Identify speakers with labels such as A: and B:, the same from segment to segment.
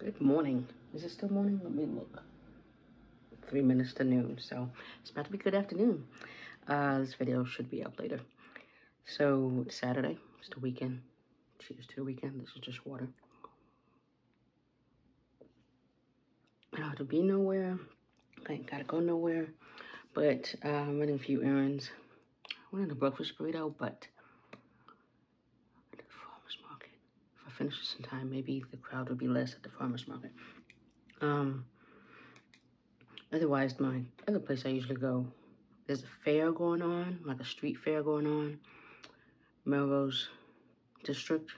A: Good morning. Is it still morning? Let me look. 3 minutes to noon, so it's about to be good afternoon. This video should be up later. So, it's Saturday. It's the weekend. Cheers to the weekend. This is just water. I don't have to be nowhere. I ain't gotta go nowhere. But I'm running a few errands. I wanted a breakfast burrito, but at the farmer's market. If I finish this in time, maybe the crowd will be less at the farmer's market. Otherwise, my other place I usually go, there's a fair going on, like a street fair going on. Melrose District,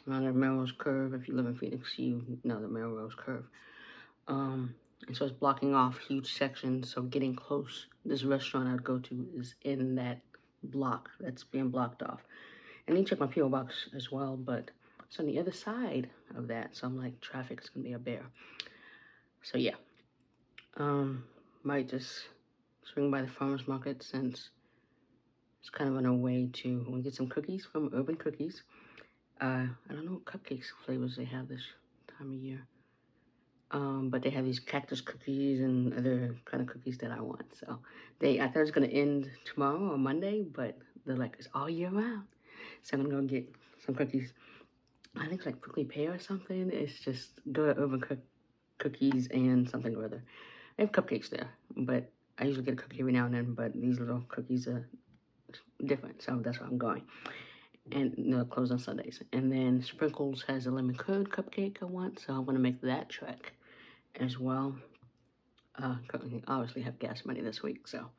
A: around the Melrose Curve. If you live in Phoenix, you know the Melrose Curve. And so it's blocking off huge sections. So getting close, this restaurant I'd go to is in that block that's being blocked off. And I need to check my P.O. box as well, but it's on the other side of that. So I'm like, traffic's gonna be a bear. So yeah. Might just swing by the farmer's market since it's kind of on our way to get some cookies from Urban Cookies. I don't know what cupcakes flavors they have this time of year. But they have these cactus cookies and other kind of cookies that I want. So I thought it was gonna end tomorrow or Monday, but they're like, it's all year round. So I'm gonna go get some cookies. I think it's like prickly pear or something. It's just go to Urban Cookies and something or other. They have cupcakes there, but I usually get a cookie every now and then, but these little cookies are different, so that's where I'm going. And they'll close on Sundays. And then Sprinkles has a lemon curd cupcake I want, so I'm gonna make that trek as well. Currently, obviously have gas money this week, so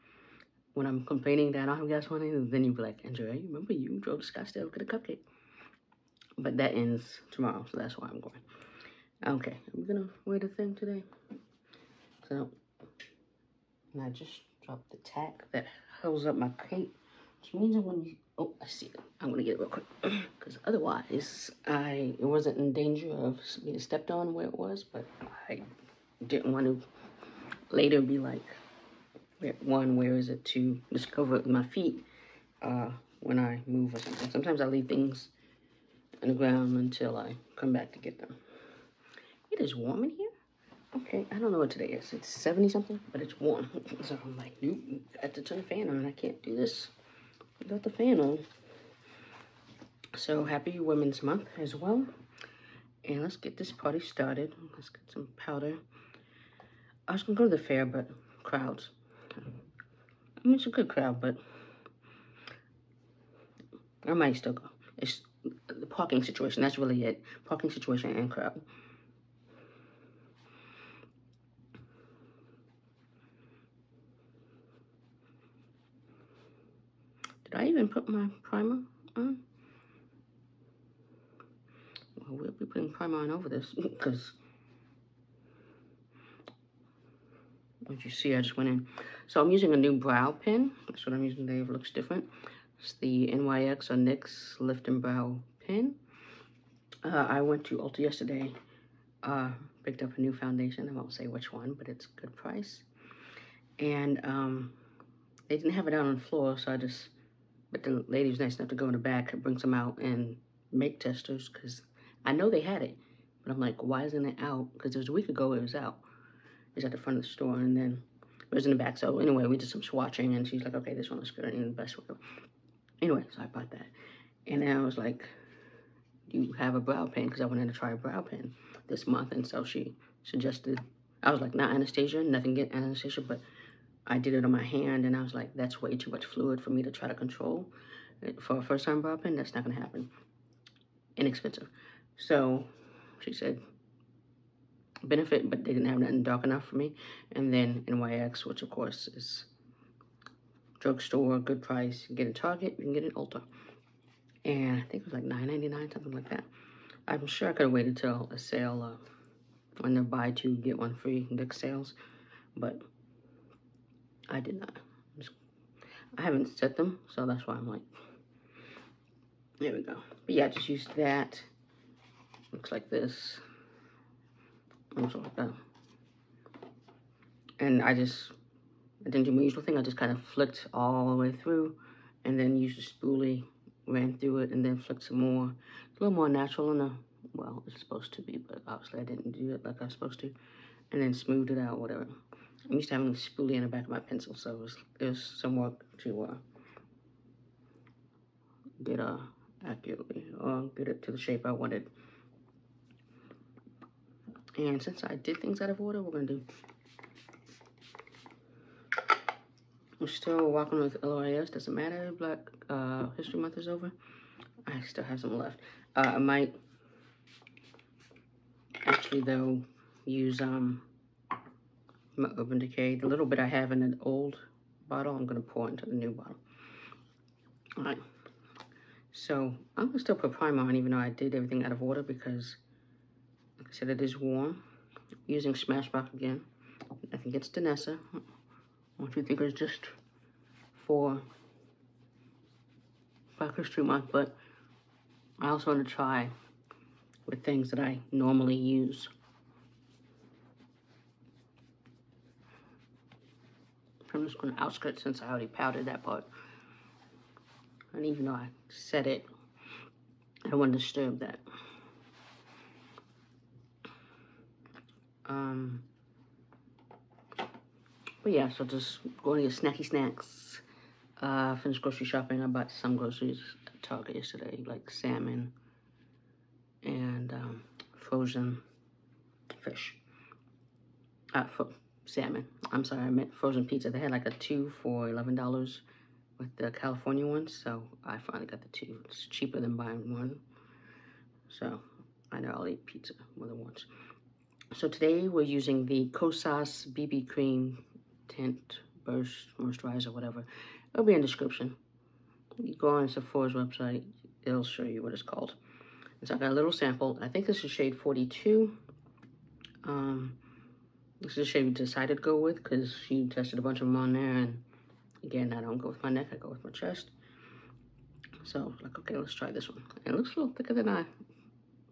A: when I'm complaining that I don't have gas money, then you'll be like, Andrea, you remember you drove to Scottsdale to get a cupcake? But that ends tomorrow, so that's why I'm going. Okay, I'm gonna wear the thing today. So, and I just dropped the tack that holds up my cape, which means I'm gonna, oh, I see it. I'm gonna get it real quick, because otherwise, it wasn't in danger of being stepped on where it was, but I didn't want to later be like, where is it to discover it with my feet when I move or something. Sometimes I leave things on the ground until I come back to get them. It is warm in here. Okay, I don't know what today is. It's 70 something, but it's warm. So I'm like, nope, I have to turn the fan on. I can't do this without the fan on. So happy Women's Month as well. And let's get this party started. Let's get some powder. I was gonna go to the fair, but crowds. I mean, it's a good crowd, but I might still go. It's the parking situation. That's really it. Parking situation and crowd. Did I even put my primer on? Well, we'll be putting primer on over this because, as you see, I just went in. So I'm using a new brow pen. That's what I'm using today. It looks different. It's the NYX or NYX Lift and Brow pen. I went to Ulta yesterday. Picked up a new foundation. I won't say which one, but it's a good price. And they didn't have it out on the floor, so but the lady was nice enough to go in the back and bring some out and make testers, because I know they had it, but I'm like, why isn't it out? Because it was a week ago it was out. It was at the front of the store, and then it was in the back. So anyway, we did some swatching, and she's like, okay, this one looks good, and the best one. Anyway, so I bought that. And then I was like, do you have a brow pen? Because I wanted to try a brow pen this month, and so she suggested, I was like, not Anastasia, nothing against Anastasia, but I did it on my hand, and I was like, that's way too much fluid for me to try to control. For a first-time brow pen, that's not going to happen. Inexpensive. So she said, benefit, but they didn't have nothing dark enough for me. And then NYX, which of course is drugstore, good price. You get it at Target, you can get it at Ulta. And I think it was like $9.99, something like that. I'm sure I could have waited till a sale when they're buy two, get one free Dick sales, but I did not. I haven't set them, so that's why I'm like, there we go. But yeah, I just used that. Looks like this. Also like that. And I didn't do my usual thing. I just kind of flicked all the way through and then used a spoolie, ran through it, and then flicked some more. It's a little more natural Well, it's supposed to be, but obviously I didn't do it like I was supposed to. And then smoothed it out, whatever. I'm used to having a spoolie in the back of my pencil, so it was some work to get accurately, get it to the shape I wanted. And since I did things out of order, we're still walking with LOIS. Doesn't matter. Black History Month is over. I still have some left. I might actually though use my Urban Decay. The little bit I have in an old bottle, I'm gonna pour into the new bottle. All right. So I'm gonna still put primer on, even though I did everything out of order, because, like I said, it is warm. Using Smashbox again. I think it's Danessa. What you think is just for Black History Month, but I also want to try with things that I normally use. I'm just going to outskirt since I already powdered that part. And even though I said it, I don't want to disturb that. But yeah, so just going to get snacky snacks. Finished grocery shopping. I bought some groceries at Target yesterday, like salmon and frozen fish. Salmon. I'm sorry, I meant frozen pizza. They had like a 2 for $11 with the California ones, so I finally got the 2. It's cheaper than buying one. So I know I'll eat pizza more than once. So today we're using the Kosas BB Cream Tint Burst Moisturizer, whatever. It'll be in the description. You go on Sephora's website, it'll show you what it's called. And so I got a little sample. I think this is shade 42. This is a shade we decided to go with because she tested a bunch of them on there, and again, I don't go with my neck, I go with my chest. So, like, okay, let's try this one. And it looks a little thicker than I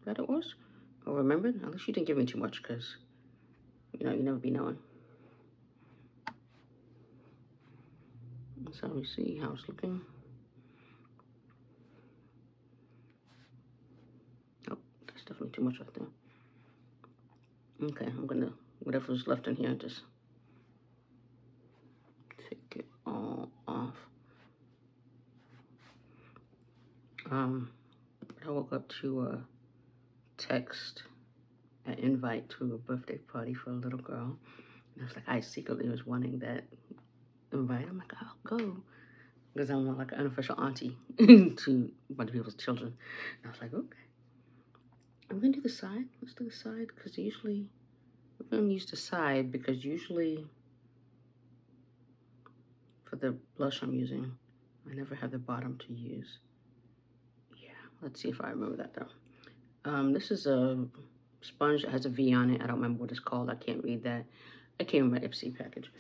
A: thought it was, or remembered. At least she didn't give me too much, because, you know, you never be knowing. So we see how it's looking. Oh, that's definitely too much right there. Okay, I'm gonna, whatever's left in here, just take it all off. I woke up to a text, an invite to a birthday party for a little girl. And I was like, I secretly was wanting that invite. I'm like, I'll go. Because I'm like an unofficial auntie to a bunch of people's children. And I was like, okay. I'm gonna do the side. Let's do the side, because usually, we're gonna use the side because usually for the blush I'm using, I never have the bottom to use. Yeah, let's see if I remember that though. This is a sponge that has a V on it. I don't remember what it's called. I can't read that. It came in my Ipsy package.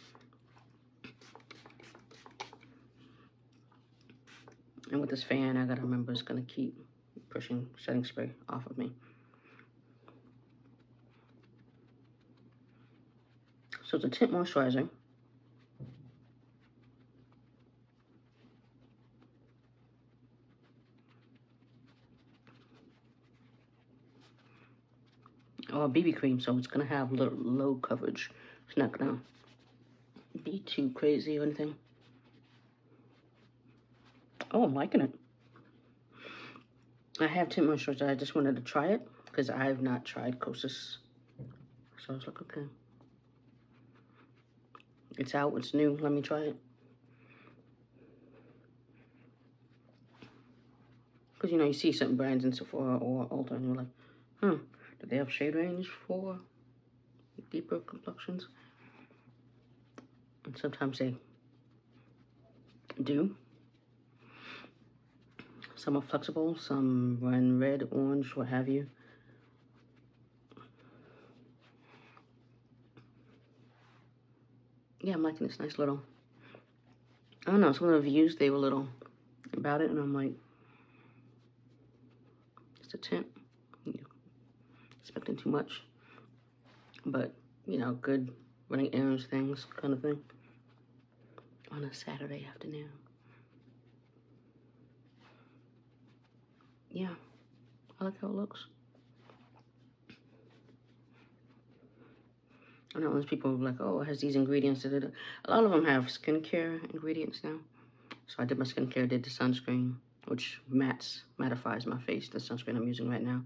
A: And with this fan, I gotta remember it's gonna keep pushing setting spray off of me. So it's a tint moisturizer. Or BB cream, so it's gonna have little low coverage. It's not gonna be too crazy or anything. Oh, I'm liking it. I have tint moisturizer. I just wanted to try it because I have not tried Kosas. So I was like, okay. It's out, it's new, let me try it. Because, you know, you see certain brands in Sephora or Ulta and you're like, do they have shade range for deeper complexions? And sometimes they do. Some are flexible, some run red, orange, what have you. Yeah, I'm liking this nice little, I don't know, some of the reviews, they were a little about it, and I'm like, it's a tint. Expecting too much. But, you know, good running errands things kind of thing. On a Saturday afternoon. Yeah, I like how it looks. I know there's people who are like, oh, it has these ingredients. Da, da, da. A lot of them have skincare ingredients now. So I did my skincare, did the sunscreen, which mattifies my face, the sunscreen I'm using right now.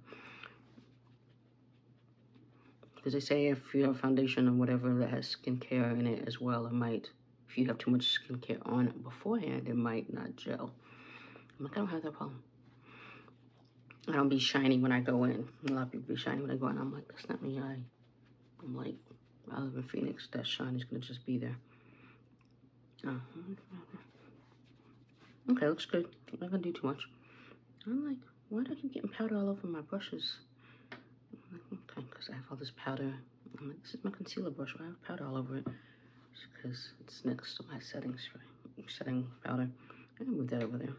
A: Because they say if you have foundation or whatever that has skincare in it as well, it might, if you have too much skincare on it beforehand, it might not gel. I'm like, I don't have that problem. I don't be shiny when I go in. A lot of people be shiny when I go in. I'm like, that's not me. I'm like, I live in Phoenix. That shine is going to just be there. Okay, looks good. I'm not going to do too much. I'm like, why do I keep getting powder all over my brushes? I'm like, okay, because I have all this powder. I'm like, this is my concealer brush. Why I have powder all over it? It's because it's next to my setting powder. I'm going to move that over there.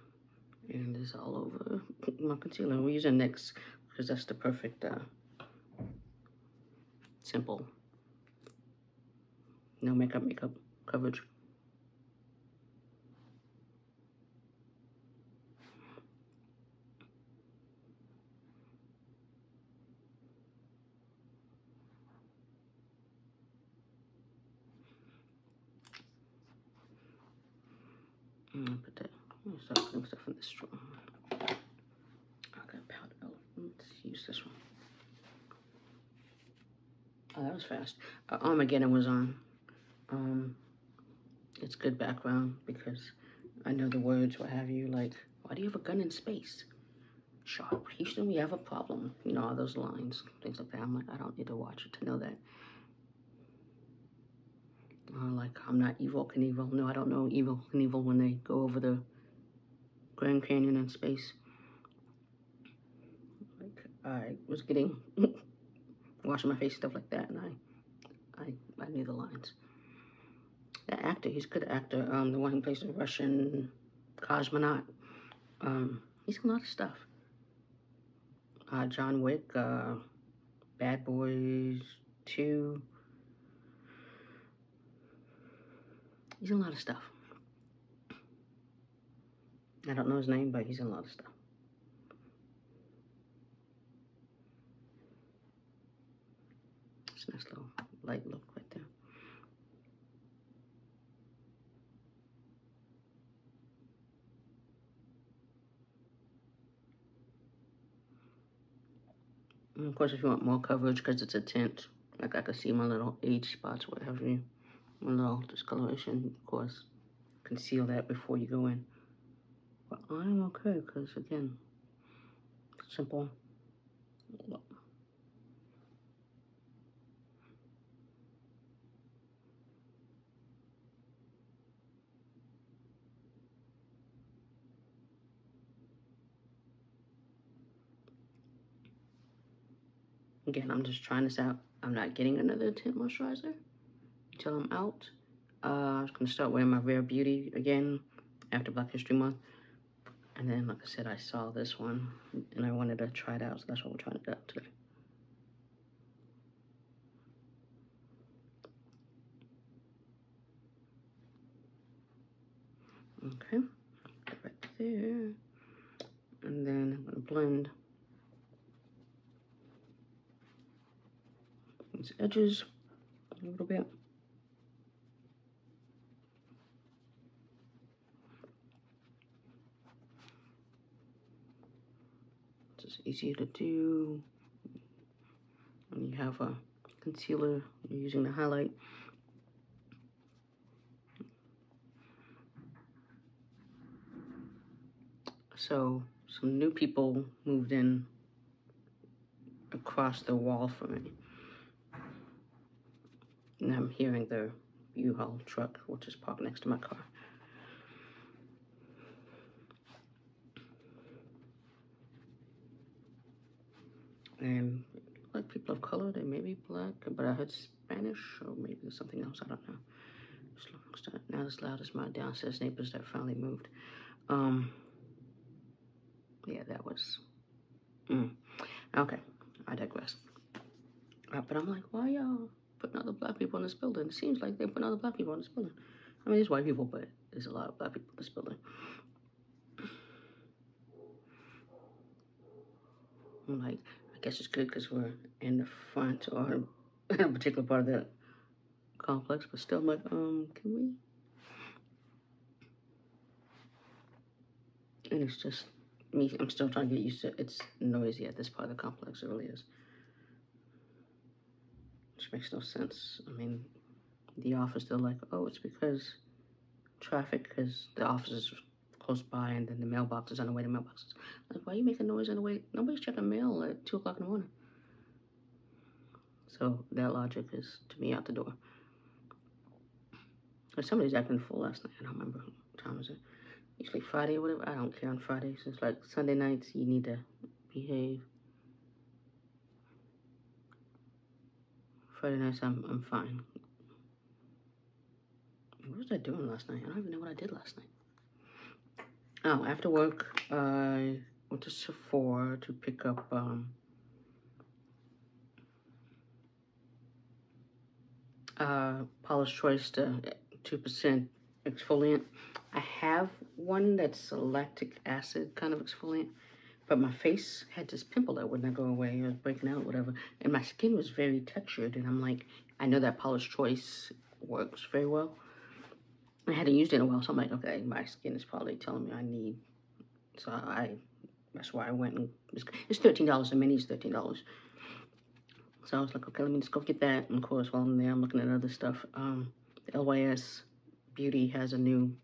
A: And it's all over my concealer. We're using NYX because that's the perfect, simple, no makeup coverage. Put that. I'm gonna start putting stuff in this straw. I got powder. Oh, let's use this one. Oh, that was fast. Armageddon was on. It's good background because I know the words, what have you, like, why do you have a gun in space? Sharp. Houston, we have a problem. You know, all those lines, things like that. I'm like, I don't need to watch it to know that. Like, I'm not Evil Knievel. No, I don't know Evil Knievel when they go over the Grand Canyon in space. Like, I was getting, washing my face, stuff like that, and I knew the lines. The actor, he's a good actor. The one who plays the Russian cosmonaut. He's in a lot of stuff. John Wick, Bad Boys 2. He's in a lot of stuff. I don't know his name, but he's in a lot of stuff. It's a nice little light look right there. And of course, if you want more coverage, because it's a tint, like I can see my little age spots, what have you, my little discoloration, of course, conceal that before you go in. But I'm okay, because again, simple. Again, I'm just trying this out. I'm not getting another tint moisturizer until I'm out. I was going to start wearing my Rare Beauty again after Black History Month. And then, like I said, I saw this one and I wanted to try it out. So that's what we're trying it out today. Okay, right there. And then I'm going to blend these edges a little bit. It's just easier to do when you have a concealer, you're using the highlight. So some new people moved in across the wall from me. And I'm hearing the U-Haul truck, which is parked next to my car. And like people of color, they may be black, but I heard Spanish, or maybe something else, I don't know. Now this loud as my downstairs neighbors that finally moved. Yeah, that was, okay, I digress. But I'm like, why y'all putting other black people in this building? It seems like they're putting other black people in this building. I mean, there's white people, but there's a lot of black people in this building. I'm like, I guess it's good because we're in the front or in a particular part of the complex, but still, I'm like, can we? And it's just me. I'm still trying to get used to it. It's noisy at this part of the complex. It really is. Which makes no sense. I mean, the office, they're like, oh, it's because traffic, because the office is close by, and then the mailbox is on the way to mailboxes. Like, why are you making noise on the way? Nobody's checking mail at 2 o'clock in the morning. So that logic is, to me, out the door. But somebody's acting full last night. I don't remember what time is it. Usually Friday or whatever. I don't care on Fridays. It's like Sunday nights, you need to behave. Friday nights, I'm fine. What was I doing last night? I don't even know what I did last night. Oh, after work, I went to Sephora to pick up Paula's Choice 2% exfoliant. I have one that's a lactic acid kind of exfoliant, but my face had this pimple that would not go away. It was breaking out, whatever, and my skin was very textured, and I'm like, I know that Paula's Choice works very well. I hadn't used it in a while, so I'm like, okay, my skin is probably telling me I need, so that's why I went and, it's $13, the mini's $13. So I was like, okay, let me just go get that. And of course, while I'm there, I'm looking at other stuff. The LYS Beauty has a new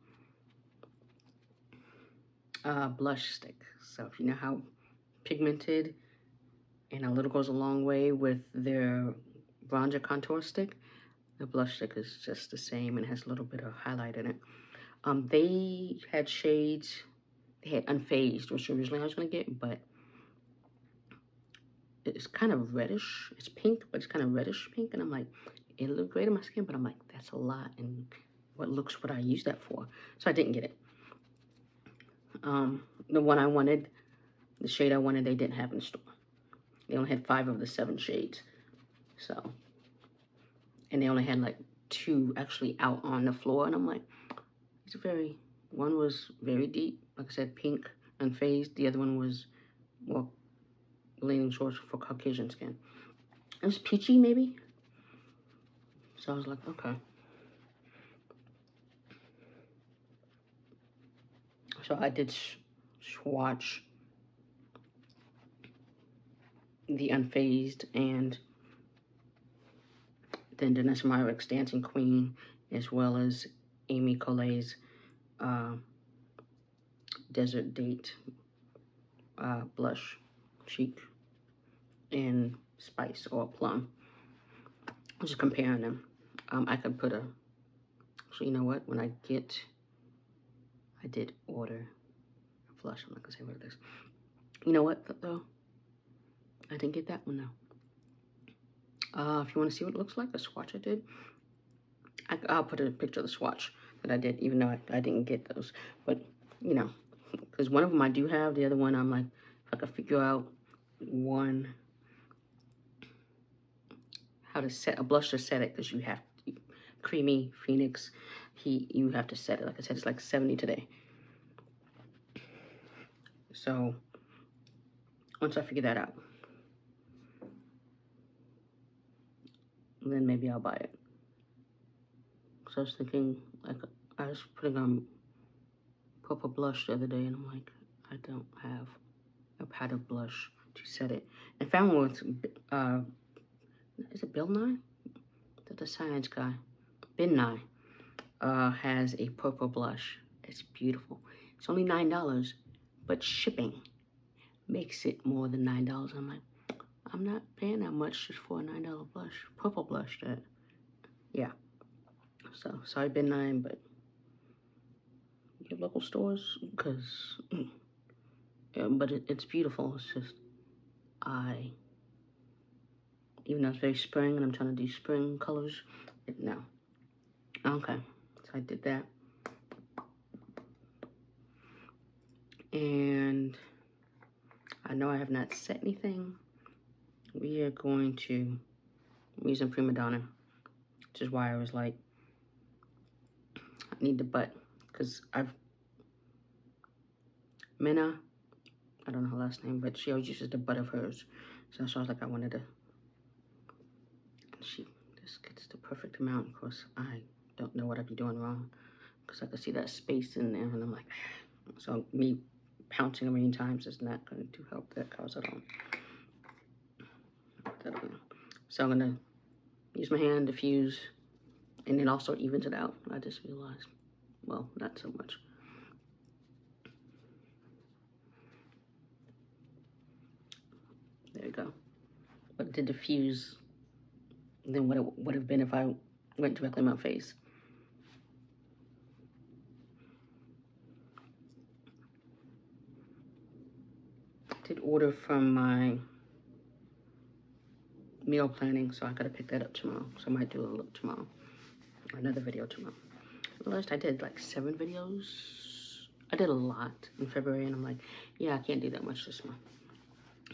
A: blush stick. So if you know how pigmented and a little goes a long way with their bronzer contour stick, the blush stick is just the same and has a little bit of highlight in it. They had shades, they had Unfazed, which originally I was going to get, but it's kind of reddish. It's pink, but it's kind of reddish pink. And I'm like, it looked great on my skin, but I'm like, that's a lot. And what would I use that for? So I didn't get it. The one I wanted, the shade I wanted, they didn't have in the store. They only had 5 of the 7 shades. So, and they only had like 2 actually out on the floor. And I'm like, it's one was very deep. Like I said, pink, Unfazed. The other one was more leaning towards for Caucasian skin. It was peachy, maybe. So I was like, okay. So I did swatch the Unfazed and then Danessa Myricks Dancing Queen, as well as Amy Colay's Desert Date blush, cheek, in Spice or Plum. I'm just comparing them. I could put so you know what? When I did order a blush. I'm not gonna say what it is. You know what though? I didn't get that one though. If you want to see what it looks like, the swatch I did, I'll put a picture of the swatch that I did, even though I didn't get those. But, you know, because one of them I do have, the other one I'm like, if I could figure out how to set a blush to set it, because you have Creamy, Phoenix, you have to set it. Like I said, it's like 70 today. So, once I figure that out, then maybe I'll buy it. So I was thinking, like, I was putting on purple blush the other day, and I'm like, I don't have a powder blush to set it. And found one with, is it Bill Nye? The science guy. Ben Nye has a purple blush. It's beautiful. It's only $9, but shipping makes it more than $9. I'm like, I'm not paying that much just for a $9 blush, purple blush. That, yeah. So sorry, Ben Nye, but your local stores, because, yeah, but it's beautiful. It's just even though it's very spring and I'm trying to do spring colors, no. Okay, so I did that. And I know I have not set anything. We are going to, I'm using Primadonna, which is why I was like, I need the butt, because Minna, I don't know her last name, but she always uses the butt of hers. So I was like, I wanted to, Just gets the perfect amount. Of course, I don't know what I'd be doing wrong because I could see that space in there, and I'm like, so me pouncing a million times is not going to help that cause at all. So I'm gonna use my hand, diffuse, and it also evens it out. I just realized, well, not so much. There you go. But it did diffuse than what it would have been if I went directly in my face. I did order from my meal planning, so I gotta pick that up tomorrow. So I might do a look tomorrow, another video tomorrow. I realized I did like 7 videos. I did a lot in February, and I'm like, yeah, I can't do that much this month.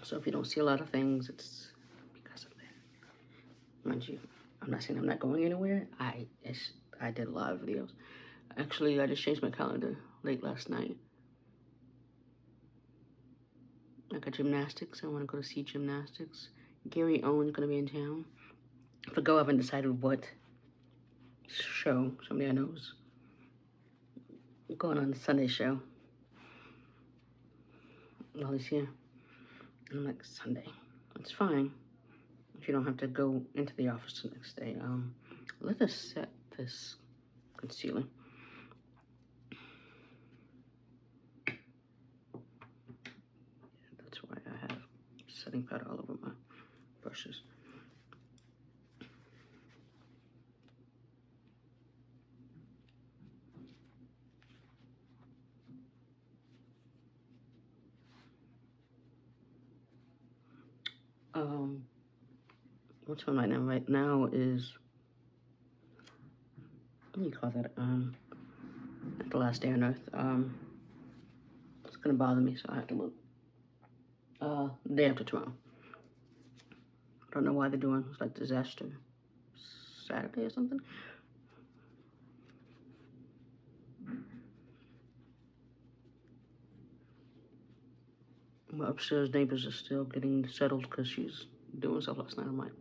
A: So if you don't see a lot of things, it's because of that. Mind you, I'm not saying I'm not going anywhere. I did a lot of videos. Actually, I just changed my calendar late last night. I got gymnastics. I want to go to see gymnastics. Gary Owen's going to be in town. For Go, I haven't decided what show. Somebody I know is going on the Sunday show. Well, he's here. And I'm like, Sunday. It's fine. If you don't have to go into the office the next day. Let us set this concealer. That's why I have setting powder all over my brushes. What's on right now? Right now is, what do you call that? The last day on Earth. It's gonna bother me, so I have to look. The day after tomorrow. I don't know why they're doing, it's like Disaster Saturday or something. My upstairs neighbors are still getting settled because she's doing stuff last night. I'm like,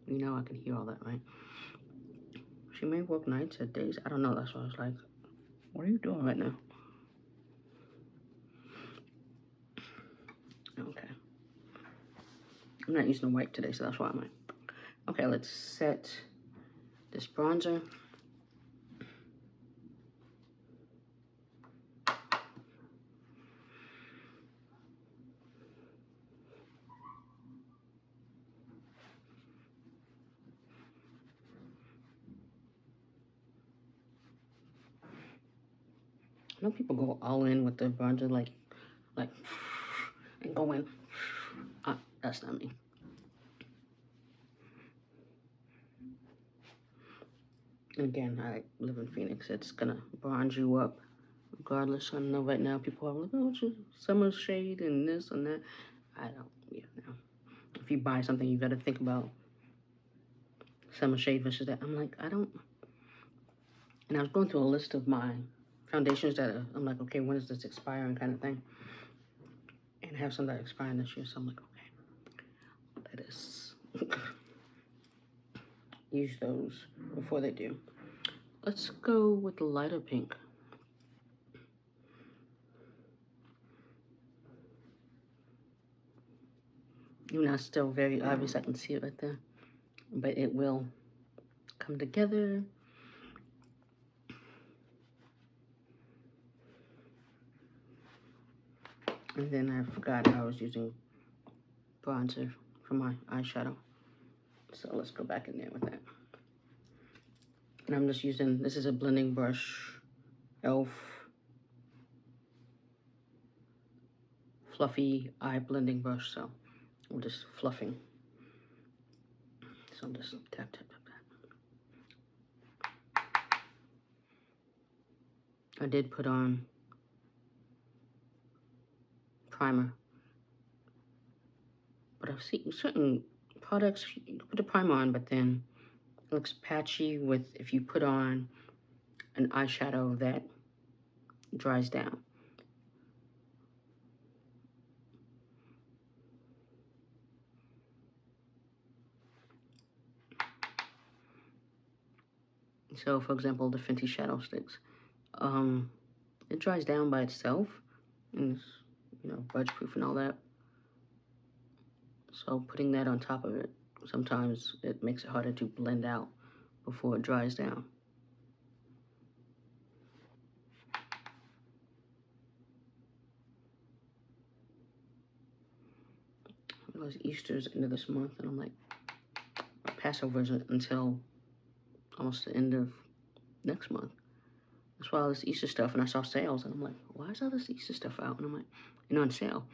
A: you know, I can hear all that, right? She may work nights or days. I don't know. That's why I was like, what are you doing right now? Okay. I'm not using a wipe today, so that's why I'm like, okay, let's set this bronzer. I know people go all in with the bronzer, like, and go in. That's not me. And again, I live in Phoenix. It's gonna bronze you up regardless. I know right now people are like, oh, it's just summer shade and this and that. I don't, yeah, no. If you buy something, you gotta think about summer shade versus that. I'm like, I don't. And I was going through a list of my foundations that I'm like, okay, when is this expiring kind of thing? And I have some that expire this year, so I'm like, okay, let us use those before they do. Let's go with the lighter pink. Even though it's still very obvious, I can see it right there, but it will come together. And then I forgot I was using bronzer for my eyeshadow. So let's go back in there with that. And I'm just using, this is a blending brush, e.l.f. Fluffy eye blending brush, so I'm just fluffing. So I'm just tap, tap, tap, tap. I did put on primer, but I've seen certain products, you put the primer on, but then it looks patchy with if you put on an eyeshadow that dries down. So, for example, the Fenty Shadow Sticks. It dries down by itself, and it's, you know, budge proof and all that. So putting that on top of it, sometimes it makes it harder to blend out before it dries down. I realize Easter's into this month, and I'm like, Passover isn't until almost the end of next month. That's why all this Easter stuff, and I saw sales, and I'm like, why is all this Easter stuff out? And I'm like, you know, on sale.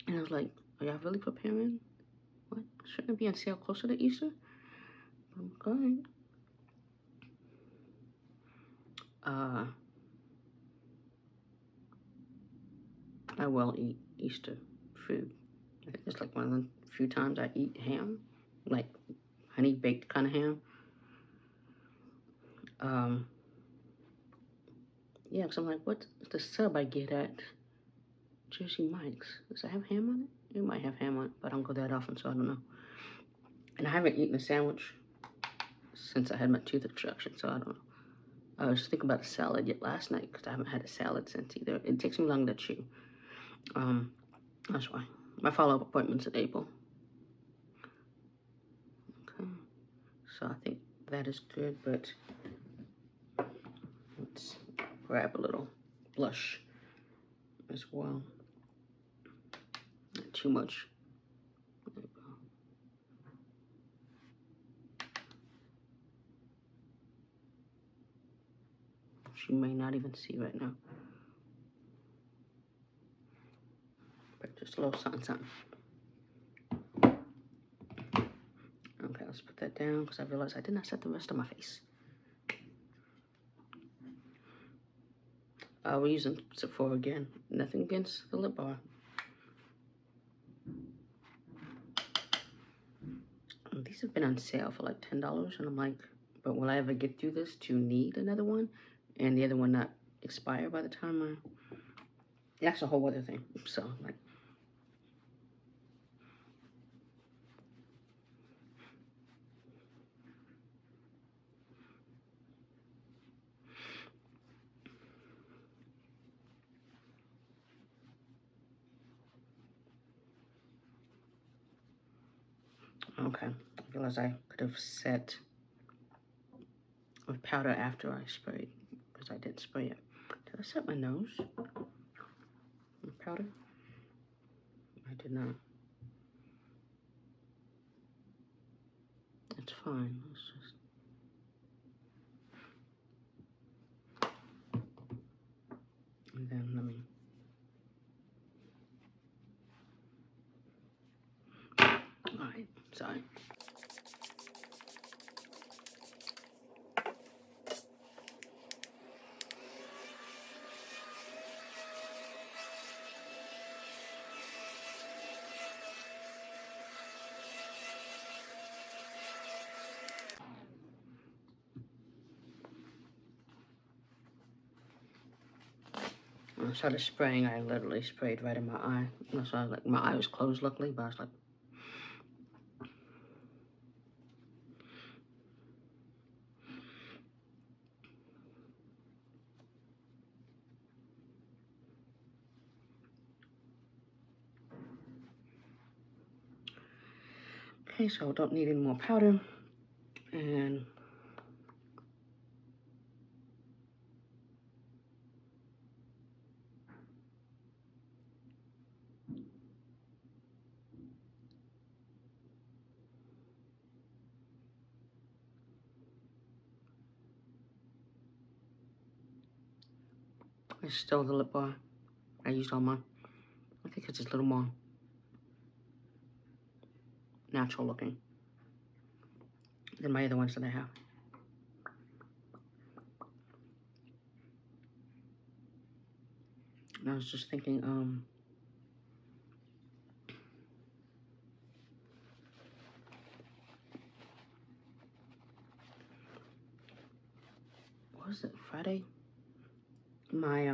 A: And I was like, are y'all really preparing? What? Shouldn't it be on sale closer to Easter? Okay. I will eat Easter food. I think it's like one of the few times I eat ham, like honey baked kind of ham. Yeah, because I'm like, what's the sub I get at Jersey Mike's? Does it have ham on it? It might have ham on it, but I don't go that often, so I don't know. And I haven't eaten a sandwich since I had my tooth extraction, so I don't know. I was thinking about a salad yet last night because I haven't had a salad since either. It takes me long to chew. That's why. My follow-up appointment's in April. Okay. So I think that is good, but let's grab a little blush as well. Not too much. There we go. She may not even see right now. But just a little something, something. Okay, let's put that down because I realized I did not set the rest of my face. We're using Sephora again. Nothing against the lip bar. And these have been on sale for like $10, and I'm like, but will I ever get through this to need another one? And the other one not expire by the time that's a whole other thing. So, like, okay. I realized I could have set with powder after I sprayed because I didn't spray it. Did I set my nose with powder? I did not. It's fine. Let's just. And then let me. Alright, sorry. When I started spraying, I literally sprayed right in my eye. So I was like, my eye was closed luckily, but I was like, okay, so don't need any more powder. And it's still the lip bar I used on mine. I think it's just a little more natural looking than my other ones that I have. And I was just thinking, what was it, Friday? My,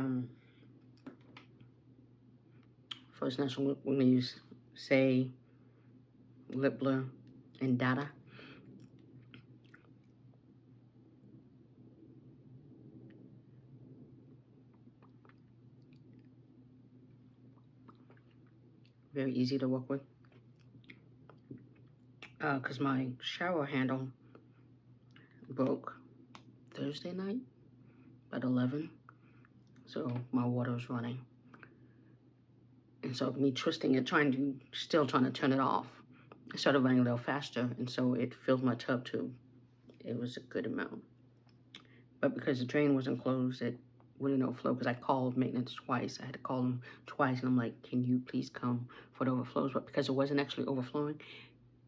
A: for Snatch, we're gonna use Say, Lip Blur, and Dada. Very easy to work with. Because my shower handle broke Thursday night at 11. So my water was running. And so me twisting it, still trying to turn it off. It started running a little faster, and so it filled my tub too. It was a good amount. But because the drain wasn't closed, it wouldn't overflow, because I called maintenance twice. I had to call them twice, and I'm like, can you please come for the overflows? But because it wasn't actually overflowing,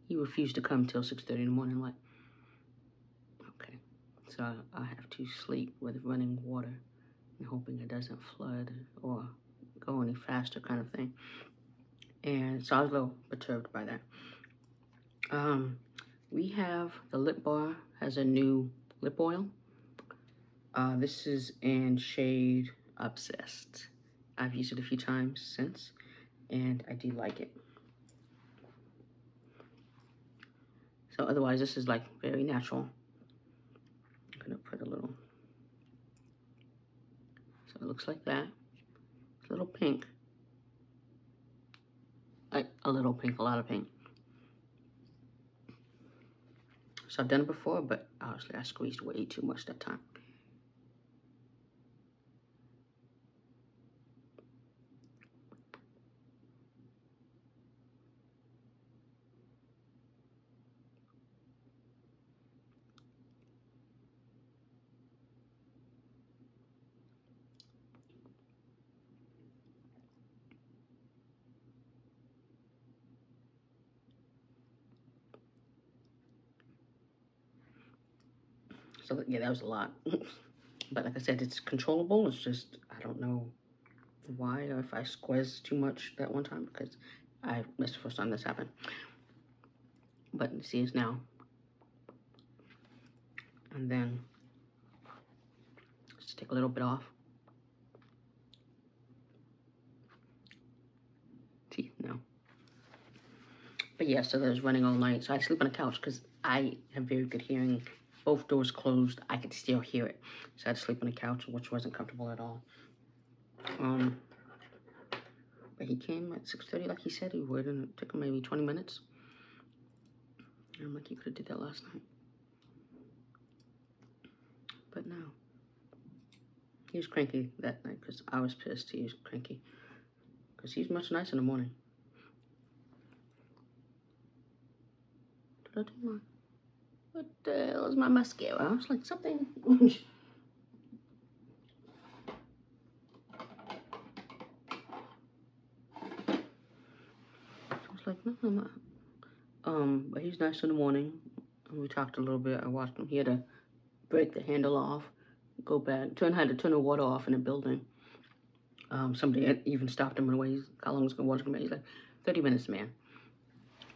A: he refused to come till 6:30 in the morning. I'm like, okay. So I have to sleep with running water and hoping it doesn't flood or go any faster, kind of thing. And so I was a little perturbed by that. We have the lip bar has a new lip oil. This is in shade Obsessed. I've used it a few times since, and I do like it. So otherwise, this is like very natural. I'm gonna put a little. So it looks like that. It's a little pink. Like a little pink, a lot of pink. So I've done it before, but honestly, I squeezed way too much that time. So yeah, that was a lot. But like I said, it's controllable. It's just, I don't know why, or if I squeezed too much that one time, because that's the first time this happened. But you see, it's now. And then just take a little bit off. See, no. But yeah, so there's running all night. So I sleep on the couch because I have very good hearing. Both doors closed, I could still hear it. So I had to sleep on the couch, which wasn't comfortable at all. But he came at 6:30 like he said he would, and it took him maybe 20 minutes. And I'm like, you could have did that last night. But no. He was cranky that night because I was pissed he was cranky. Because he's much nicer in the morning. Did I do my... What the hell is my mascara? I was like, something... I was like, no, I'm not. But he's nice in the morning. We talked a little bit. I watched him. He had to break the handle off, go back, had to turn the water off in the building. Somebody had even stopped him in the way. How long was the water going to be? He's like, 30 minutes, man.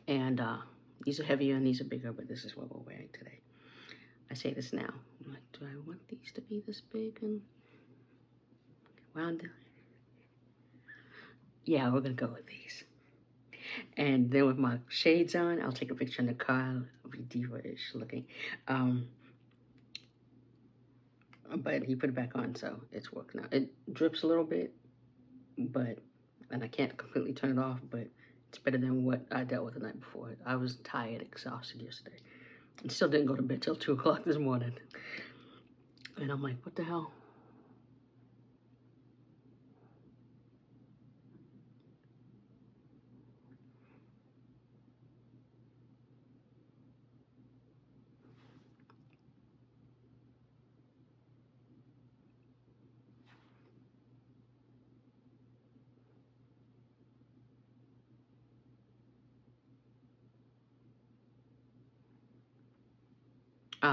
A: And these are heavier and these are bigger, but this is what we're wearing today. I say this now. I'm like, do I want these to be this big and round? Yeah, we're going to go with these. And then with my shades on, I'll take a picture in the car. It'll be diva-ish looking. But he put it back on, so it's working now. It drips a little bit, and I can't completely turn it off, but it's better than what I dealt with the night before. I was tired, exhausted yesterday. And still didn't go to bed till 2 o'clock this morning. And I'm like, what the hell?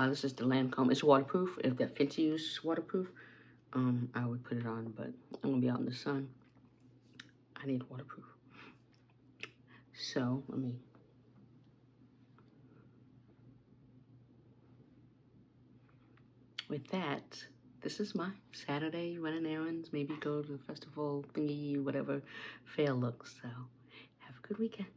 A: This is the Lancome. It's waterproof. If that Fenty is waterproof, I would put it on, but I'm gonna be out in the sun. I need waterproof. So let me. With that, this is my Saturday running errands. Maybe go to the festival thingy, whatever fair looks. So have a good weekend.